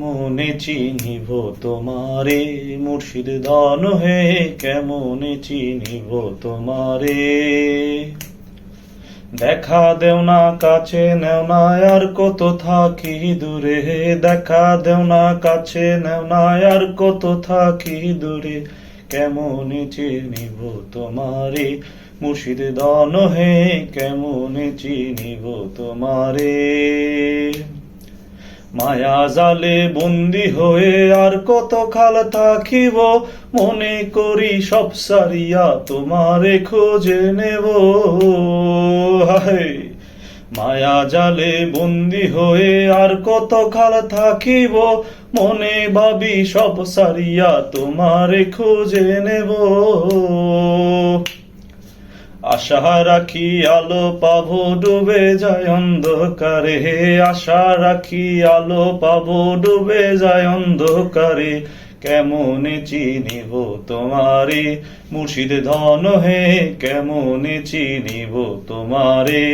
মনে চিনিব তোমারে মুর্শিদ ধন হে, কেমনে চিনিব তোমারে। দেখা দেও না কাছে নেও না আর কত থাকি দূরে, দেখা দেও না কাছে নেও না আর কত থাকি দূরে, কেমনে চিনিব তোমারে মুর্শিদ ধন হে, কেমনে চিনিব তোমারে। মায়া জালে বন্দি হয়ে আর কত কাল থাকিব, মনে করি সব সারিয়া তোমারে খোঁজে নেব। হায় মায়া জালে বন্দি হয়ে আর কত কাল থাকিব, মনে ভাবি সব সারিয়া তোমারে খোঁজে নেব। আশা রাখি আলো পাবো ডুবে যায় অন্ধকারে, আশা রাখি আলো পাবো ডুবে যায় অন্ধকারে, কেমনে চিনিব তোমারে মুর্শিদ ধন হে, কেমনে চিনিব তোমারে।